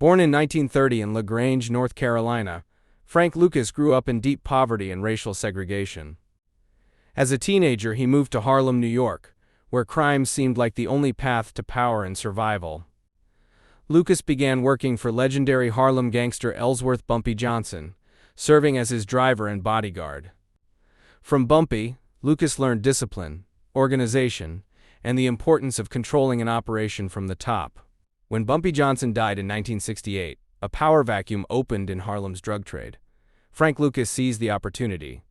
Born in 1930 in LaGrange, North Carolina, Frank Lucas grew up in deep poverty and racial segregation. As a teenager, he moved to Harlem, New York, where crime seemed like the only path to power and survival. Lucas began working for legendary Harlem gangster Ellsworth "Bumpy" Johnson, serving as his driver and bodyguard. From Bumpy, Lucas learned discipline, organization, and the importance of controlling an operation from the top. When Bumpy Johnson died in 1968, a power vacuum opened in Harlem's drug trade. Frank Lucas seized the opportunity.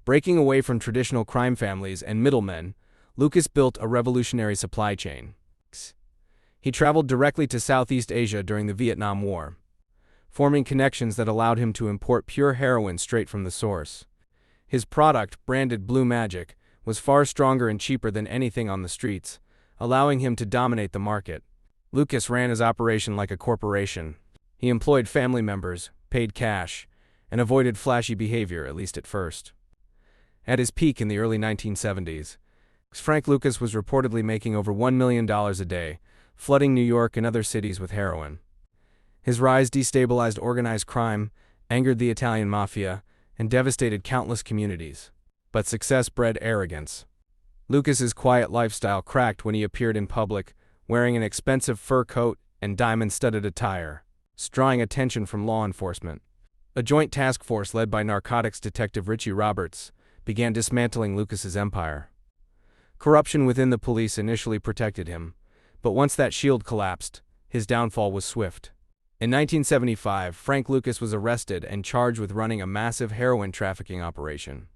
Breaking away from traditional crime families and middlemen, Lucas built a revolutionary supply chain. He traveled directly to Southeast Asia during the Vietnam War, forming connections that allowed him to import pure heroin straight from the source. His product, branded Blue Magic, was far stronger and cheaper than anything on the streets, allowing him to dominate the market. Lucas ran his operation like a corporation. He employed family members, paid cash, and avoided flashy behavior, at least at first. At his peak in the early 1970s, Frank Lucas was reportedly making over $1 million a day, flooding New York and other cities with heroin. His rise destabilized organized crime, angered the Italian mafia, and devastated countless communities. But success bred arrogance. Lucas's quiet lifestyle cracked when he appeared in public, wearing an expensive fur coat and diamond-studded attire, drawing attention from law enforcement. A joint task force led by narcotics detective Richie Roberts began dismantling Lucas's empire. Corruption within the police initially protected him, but once that shield collapsed, his downfall was swift. In 1975, Frank Lucas was arrested and charged with running a massive heroin trafficking operation.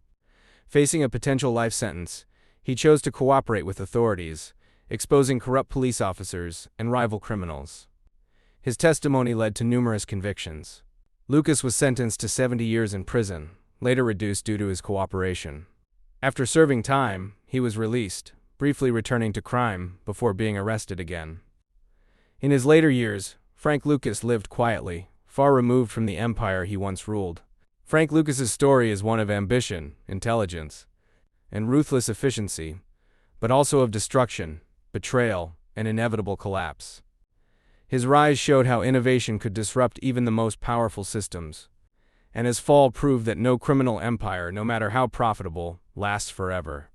Facing a potential life sentence, he chose to cooperate with authorities, exposing corrupt police officers and rival criminals. His testimony led to numerous convictions. Lucas was sentenced to 70 years in prison, later reduced due to his cooperation. After serving time, he was released, briefly returning to crime before being arrested again. In his later years, Frank Lucas lived quietly, far removed from the empire he once ruled. Frank Lucas's story is one of ambition, intelligence, and ruthless efficiency, but also of destruction, betrayal, and inevitable collapse. His rise showed how innovation could disrupt even the most powerful systems, and his fall proved that no criminal empire, no matter how profitable, lasts forever.